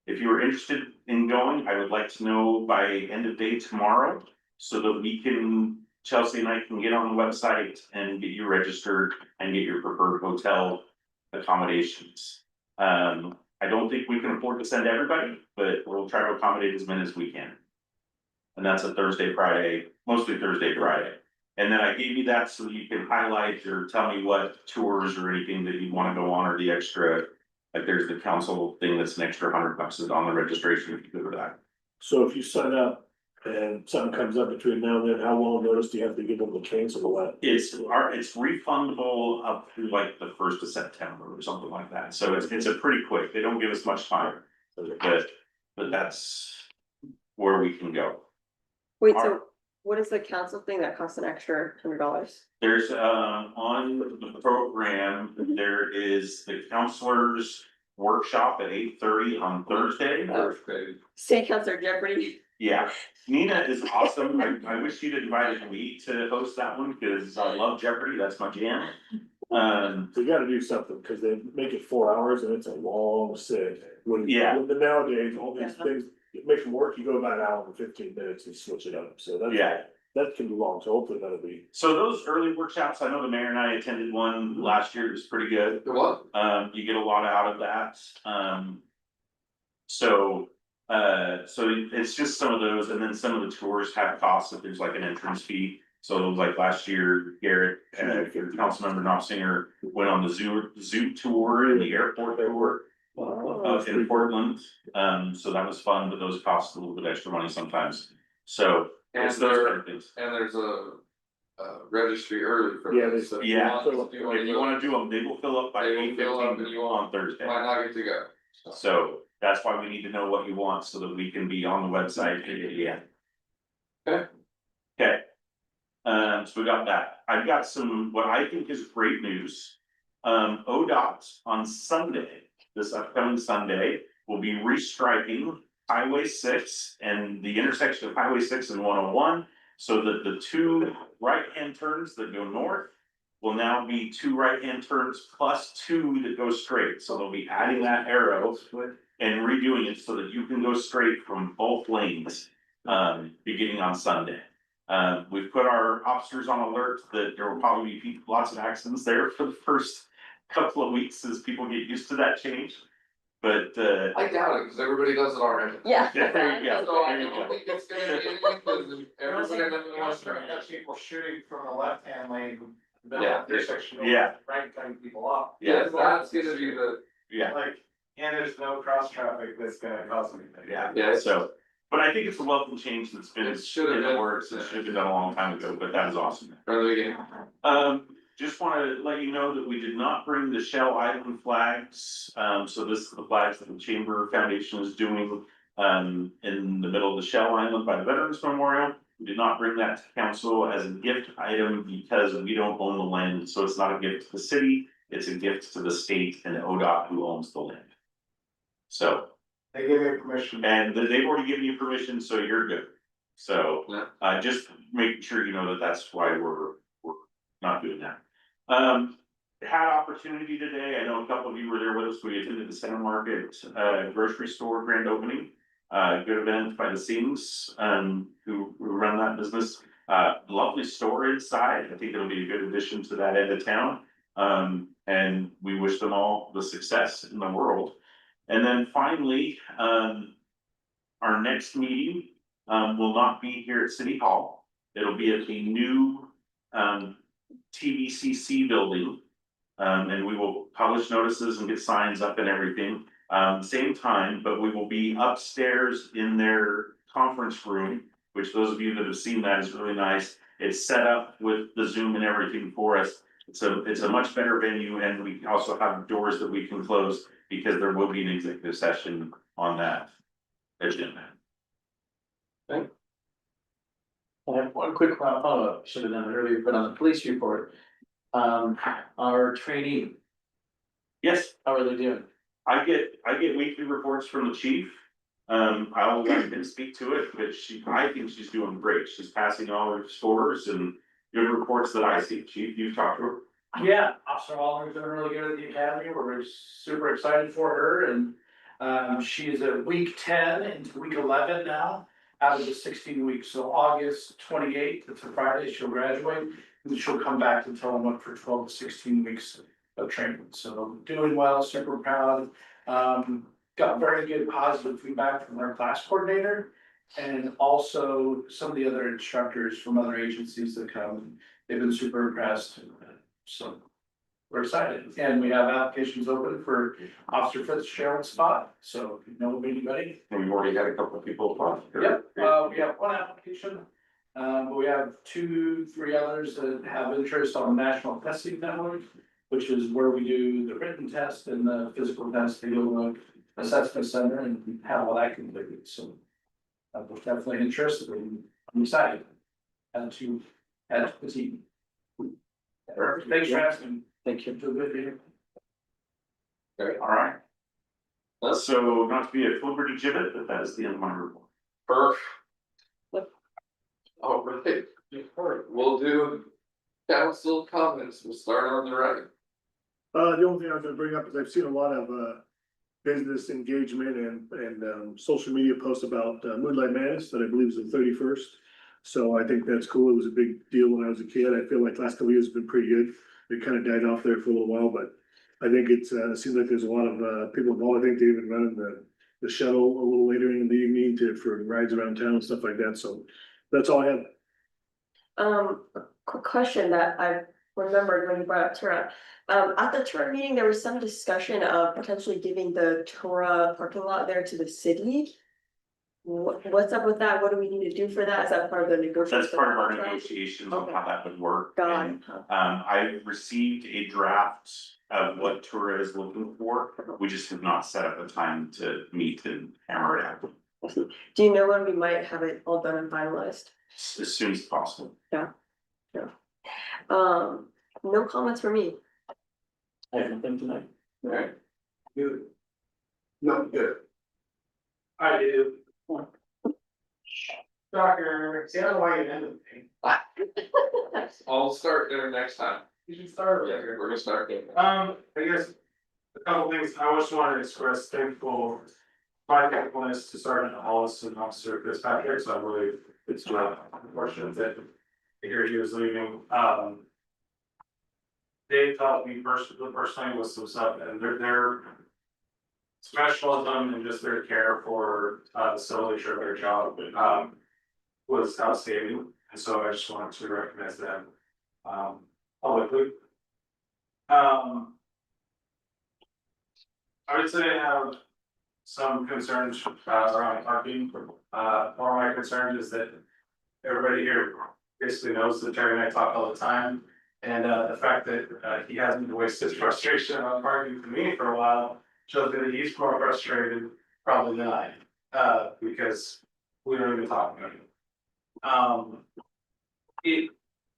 If you are interested in going, I would like to know by end of day tomorrow so that we can, Chelsea and I can get on the website and get you registered and get your preferred hotel accommodations. I don't think we can afford to send everybody, but we'll try to accommodate as many as we can. And that's a Thursday, Friday, mostly Thursday, Friday. And then I gave you that so you can highlight or tell me what tours or anything that you want to go on or the extra. Like there's the council thing that's an extra $100 on the registration if you go to that. So if you sign up and something comes up between now and then, how long notice do you have to give them to cancel that? It's refundable up to like the 1st of September or something like that. So it's a pretty quick, they don't give us much time, but that's where we can go. Wait, so what is the council thing that costs an extra $100? There's on the program, there is the counselors workshop at 8:30 on Thursday. State Councilor Jeopardy. Yeah, Nina is awesome. I wish you'd invited me to host that one because I love Jeopardy. That's my jam. We gotta do something, cause they make it 4 hours and it's a long sit. Yeah. When nowadays, all these things, it makes them work, you go about an hour and 15 minutes and switch it up, so that's. Yeah. That can be long, so hopefully that'll be. So those early workshops, I know the mayor and I attended one last year. It was pretty good. The what? You get a lot out of that. So it's just some of those, and then some of the tours have costs if there's like an entrance fee. So like last year, Garrett, Councilmember Knopfinger went on the zoo tour in the airport tour in Portland. So that was fun, but those cost a little bit extra money sometimes. So it's those kind of things. And there's a registry early for Yeah, this. So if you Yeah, want to if you wanna do them, they will fill up by They will fill up and 8:15 you on Thursday. might not get to go. So that's why we need to know what you want so that we can be on the website. Yeah. Okay. Okay. So we got that. I've got some, what I think is great news. ODOT on Sunday, this upcoming Sunday, will be restriping Highway 6 and the intersection of Highway 6 and 101. So that the 2 right-hand turns that go north will now be 2 right-hand turns plus 2 that go straight. So they'll be adding that arrow and redoing it so that you can go straight from both lanes, beginning on Sunday. We've put our officers on alert that there will probably be lots of accidents there for the first couple of weeks as people get used to that change. But I doubt it, because everybody does it already. Yeah. there you go. So I There you don't go. think it's gonna be anything, because everybody wants to. Got people shooting from the left-hand lane. Yeah. Intersection. Yeah. Right, cutting people off. Yes, that's gonna be the, Yeah, Like, and there's no cross traffic that's gonna cause anything. yeah, so, but I think it's a welcome change that's been It should have in the been. works, it should have been done a long time ago, but that is awesome. from the beginning. Just wanna let you know that we did not bring the Shell Island flags, so this is the flags that the Chamber Foundation is doing. In the middle of the Shell Island by the Veterans Memorial, we did not bring that to council as a gift item because we don't own the land, so it's not a gift to the city, it's a gift to the state and ODOT who owns the land. So, They gave me permission. and they've already given you permission, so you're good. So, Yeah. just make sure you know that that's why we're not doing that. Had opportunity today, I know a couple of you were there with us, we attended the Center Market, grocery store grand opening. Good event by the Sings, who run that business. Lovely store inside. I think it'll be a good addition to that end of town. And we wish them all the success in the world. And then finally, our next meeting, will not be here at City Hall. It'll be at the new, TVCC building. And we will publish notices and get signs up and everything. Same time, but we will be upstairs in their conference room, which those of you that have seen that is really nice. It's set up with the Zoom and everything for us. It's a much better venue, and we also have doors that we can close because there will be an executive session on that agenda. I have one quick follow-up, should have done it earlier, but on the police report. Our trainee, Yes, how are they doing? I get weekly reports from the chief. I'll let him speak to it, but I think she's doing great. She's passing all her scores and good reports that I see. Chief, you've talked to her. Yeah, Officer Oliver's doing really good at the academy, we're super excited for her, and she is at week 10 into week 11 now, out of the 16 weeks, so August 28th, it's a Friday, she'll graduate, and she'll come back to Tillamook for 12 to 16 weeks of training, so doing well, super proud. Got very good positive feedback from our class coordinator, and also some of the other instructors from other agencies that come, they've been super impressed. So we're excited, and we have applications open for Officer Fitzgerald's spot, so if you know of anybody. And we've already had a couple of people apply. Yep, we have one application, but we have 2, 3 others that have interest on the National Testing Network, which is where we do the written test and the physical test, the Illinois Assessment Center, and have all that completed, so. We're definitely interested, and I'm excited. And to add to the team. Perfect, thanks for asking. Thank you. Okay, All right. So not to be a Liberty gibbet, but that is the end of my report. Perf. All right, we'll do council comments. We'll start on the right. The only thing I was gonna bring up is I've seen a lot of, business engagement and social media posts about Moonlight Madness that I believe is the 31st. So I think that's cool. It was a big deal when I was a kid. I feel like last couple of years has been pretty good. It kind of died off there for a little while, but I think it seems like there's a lot of people involved. I think they even running the shuttle a little later in the evening for rides around town and stuff like that. So that's all I have. A quick question that I remembered when you brought up Tura. At the Tura meeting, there was some discussion of potentially giving the Tura parking lot there to the city. What's up with that? What do we need to do for that? Is that part of the negotiation? That's part of our negotiations on how that would work. Got And, it. I received a draft of what Tura is looking for. We just have not set up a time to meet and hammer it out Do you know when we might have it all done and finalized? as soon as possible. No comments for me. I have nothing tonight. Alright, Good. No, good. I do. Doctor, see, I don't know why you ended the I'll start there next time. You should start Yeah, with. we're gonna start there. I guess a couple things, I just wanted to express my thankfulness to Sergeant Hollis and Officer Fitzpatrick, so I'm really, it's unfortunate that I hear he was leaving, they taught me personally with some stuff, and their specialism and just their care for the facility of their job, was outstanding, and so I just wanted to recognize them publicly. I would say I have some concerns around parking. One of my concerns is that everybody here basically knows that Terry and I talk all the time. And the fact that he hasn't voiced his frustration on parking to me for a while shows that he's more frustrated probably than I am, because we don't even talk about it.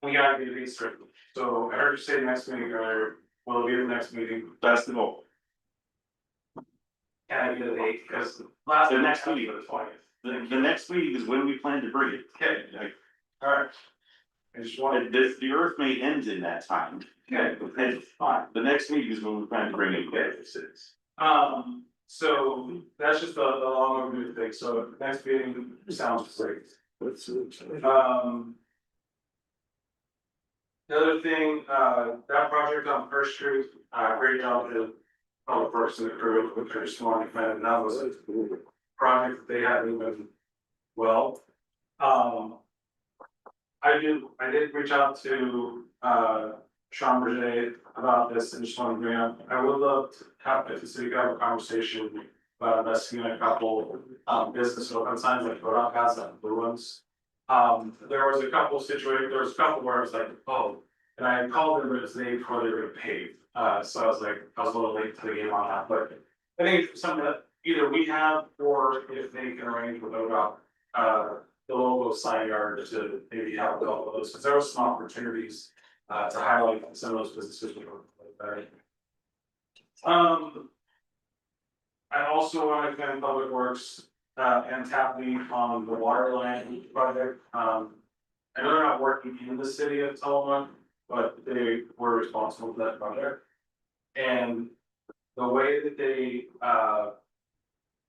We gotta be restricted. So I heard you say next meeting earlier, will it be the next meeting? That's the goal. can I get a date, because last. The next meeting. The 20th. The next meeting is when we plan to bring it. Okay. Like, Alright. I just wanted, the earth may end in that time. okay, that's fine. The next meeting is when we plan to bring it. So that's just the long overdue thing, so next meeting sounds great. The other thing, that project on First Street, great job to all the person that crew, which I just wanted to kind of, that was a project that they had moving well. I did reach out to, Sean Berger about this and just wanted to bring up, I would love to have, if the city could have a conversation about investing in a couple, business open signs like Rhode Island has that blue ones. There was a couple situations, there was a couple where I was like, oh, and I had called them, but it was the day before they were gonna pave. So I was like, I was a little late to the game on that, but I think it's something that either we have, or if they can arrange with ODOT, the local sign yard to maybe have a couple of those, because there was some opportunities, to highlight some of those businesses. We were like that. I also want to thank Public Works, and Tapley on the water line project. I know they're not working in the city of Tillamook, but they were responsible for that project. And the way that they,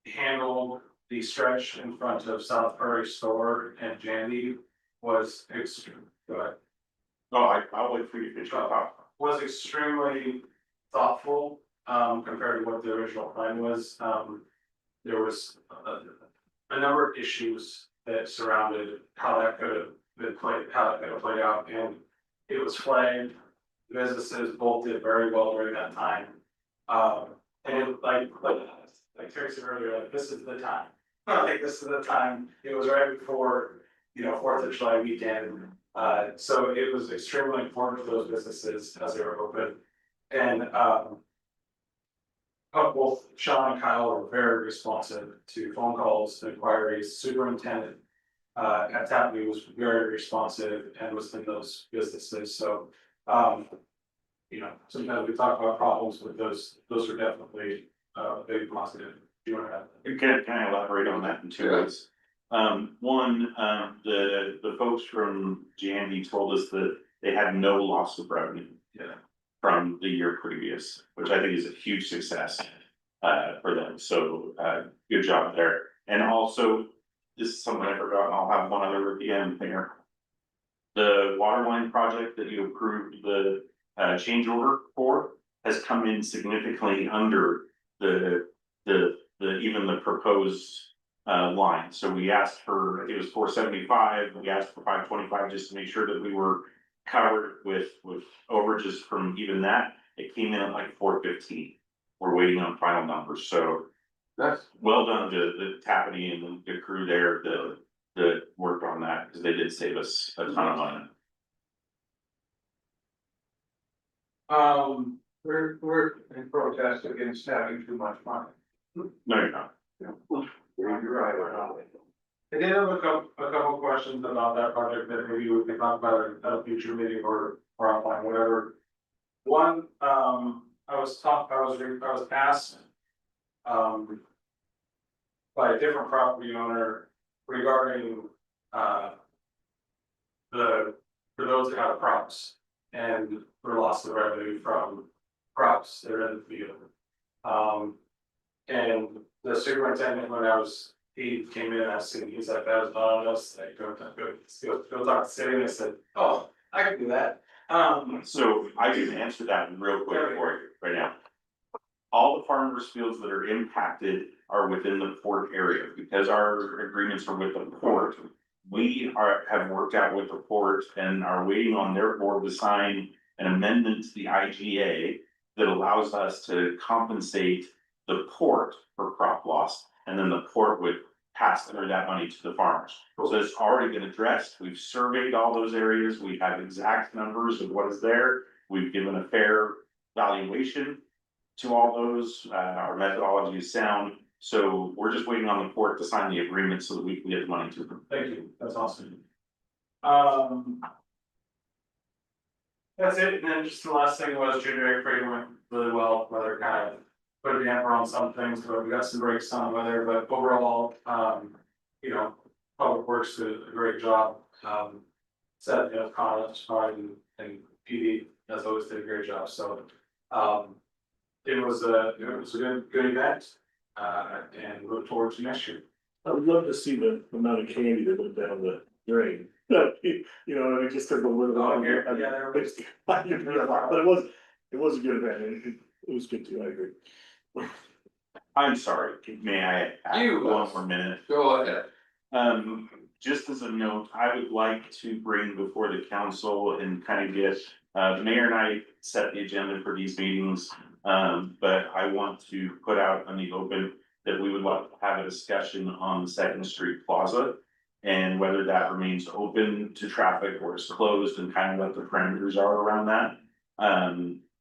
handled the stretch in front of South Prairie Store and Jandy was extreme, good. Oh, I'll wait for you to finish up. Was extremely thoughtful, compared to what the original plan was. There was a number of issues that surrounded how that could have been played, how that could have played out, and it was flagged. Businesses both did very well during that time. And it, like Terry said earlier, like, this is the time. Like, this is the time. It was right before, 4th of July weekend. So it was extremely important for those businesses as they were open. And, both Sean and Kyle were very responsive to phone calls, inquiries. Superintendent, at Tapley was very responsive and was in those businesses. So, sometimes we talk about problems with those are definitely, big positive. Do you want to have? Can I elaborate on that in two ways? One, the folks from Jandy told us that they had no loss of revenue. Yeah. From the year previous, which I think is a huge success, for them, so, good job there. And also, this is something I forgot, and I'll have one other at the end here. The water line project that you approved the, change order for has come in significantly under even the proposed line. So we asked for, I think it was 475, we asked for 525 just to make sure that we were covered with overages from even that. It came in at like 415. We're waiting on final numbers, so That's, well done to the Tappany and the crew there that worked on that, because they did save us a ton of money. We're in protest against having too much money. No, you're not. You're right. I did have a couple questions about that project that maybe we can talk about at a future meeting or offline, whatever. One, I was asked, by a different property owner regarding, for those that have crops and for loss of revenue from crops that are in the field. And the superintendent, he came in and asked, he's like, that is not on us, like, go talk to the city, and I said, oh, I can do that. So I can answer that real quick for you right now. All the farmers' fields that are impacted are within the port area, because our agreements are with the port. We have worked out with the port and are waiting on their board to sign an amendment to the IGA that allows us to compensate the port for crop loss, and then the port would pass through that money to the farmers. So it's already been addressed. We've surveyed all those areas. We have exact numbers of what is there. We've given a fair valuation to all those. Our methodology is sound. So we're just waiting on the port to sign the agreement so that we can get the money to them. Thank you, that's awesome. That's it, and then just the last thing was Junior Parade went really well, weather kind of put a damper on some things, but we got some breaks on weather, but overall, you know, Public Works did a great job. Said, you know, Connell, and PD, as always, did a great job, so, it was a good event, and look forward to next year. I would love to see the amount of candy that went down the drain. You know, it just took a little while. But it was a good event, and it was good too, I agree. I'm sorry, may I add You- one more minute? Go ahead. Just as a note, I would like to bring before the council and kind of get, the mayor and I set the agenda for these meetings. But I want to put out on the open that we would like to have a discussion on the Second Street Plaza. And whether that remains open to traffic or is closed and kind of what the parameters are around that.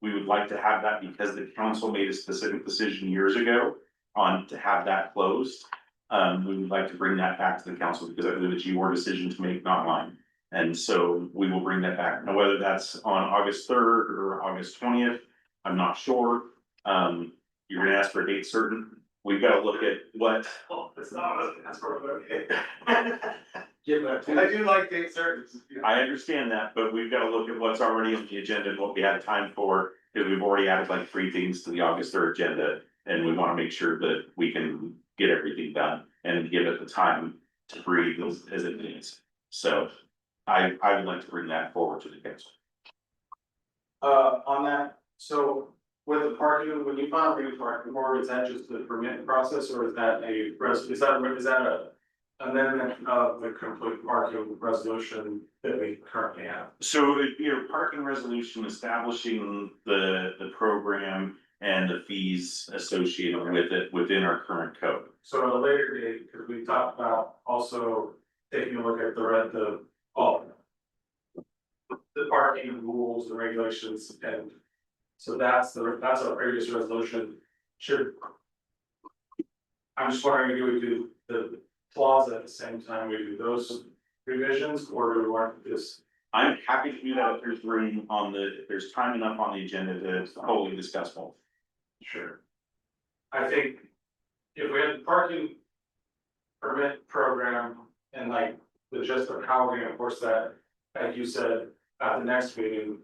We would like to have that because the council made a specific decision years ago on to have that closed. We would like to bring that back to the council because I believe it's your decision to make, not mine. And so we will bring that back. Now, whether that's on August 3rd or August 20th, I'm not sure. You're gonna ask for a date certain. We've got to look at what. Oh, it's not, that's for, okay. Give that I do like date certain. I understand that, but we've got to look at what's already on the agenda and what we had time for. Because we've already added like 3 things to the August 3rd agenda. And we want to make sure that we can get everything done and give it the time to breathe as it needs. So I would like to bring that forward to the council. On that, so with the parking, when you file a parking board, is that just the permit process or is that is that a amendment of the complete parking resolution that we currently have? So it'd be a parking resolution establishing the program and the fees associated with it within our current code. So at a later date, because we talked about also taking a look at all the parking rules and regulations, and so that's our previous resolution. I'm just wondering, do we do the plaza at the same time we do those revisions, or do we want this? I'm happy to do that if there's room if there's time enough on the agenda to wholly discuss both. Sure. I think if we had the parking permit program and like the gist of how we're gonna enforce that, like you said, at the next meeting,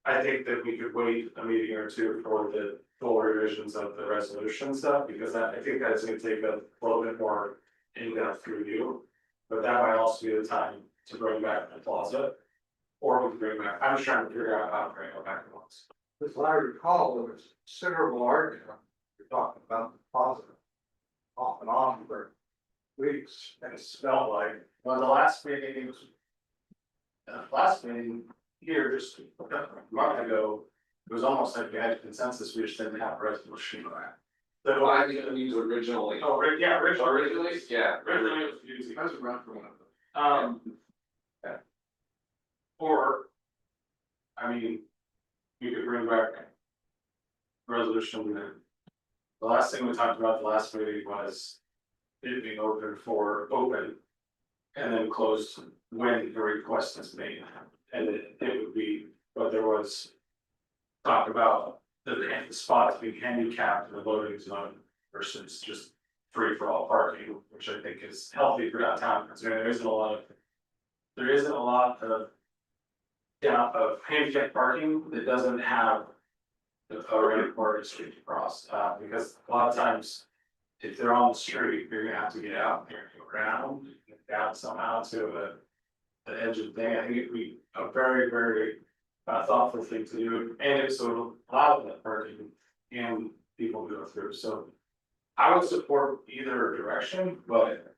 I think that we could wait a meeting or two for the full revisions of the resolution stuff, because I think that's gonna take a little bit more in-depth review. But that might also be the time to bring back the plaza, or we can bring back, I'm just trying to figure out how to bring it back at once. As I recall, there was considerable argument, you're talking about the positive. Off and on for weeks, and it smelled like. Well, the last meeting here, just a month ago, it was almost like we had a consensus, we just didn't have a resolution for that. So I think it means originally. Oh, yeah, Originally, yeah. Originally it was confusing. I was around for one of them. Yeah. Or, I mean, we could bring back resolution that. The last thing we talked about the last meeting was it being open. And then closed when the request is made, and it would be, but there was. Talk about the spots being handicapped in the loading zone versus just free for all parking, which I think is healthy for downtown, because there isn't a lot of. Of handicap parking that doesn't have. A right or a street to cross, because a lot of times. If they're on the street, you're gonna have to get out there and go around, get down somehow to the edge of the thing. I think it'd be a very, very thoughtful thing to do, and it's a lot of that parking and people go through, so. I would support either direction, but.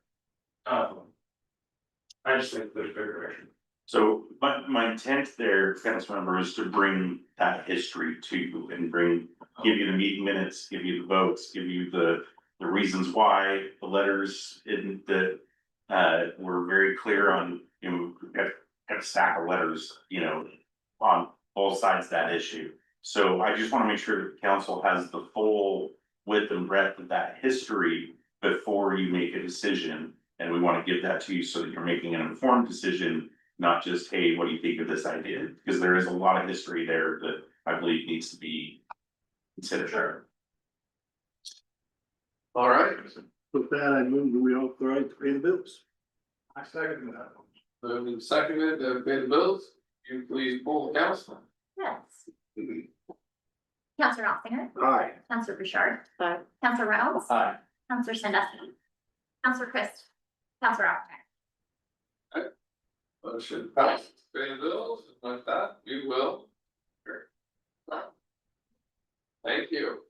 I just think there's bigger direction. So my intent there, Councilmember, is to bring that history to you and give you the meeting minutes, give you the votes, give you the reasons why, the letters in that. We're very clear on, we've got a stack of letters, on both sides of that issue. So I just want to make sure that the council has the full width and breadth of that history before you make a decision. And we want to give that to you so that you're making an informed decision, not just, hey, what do you think of this idea? Because there is a lot of history there that I believe needs to be considered. Sure. All right, With that, I move that we authorize to pay the bills. I second that. moved and seconded to pay the bills, you please poll the council. Yes. Counselor Knopfinger, Aye. Counselor Bouchard, Aye. Counselor Reynolds, Aye. Counselor Sandusky, Counselor Christ, Counselor Oppenheim. Motion passes, pay the bills, and with that, we will. Thank you.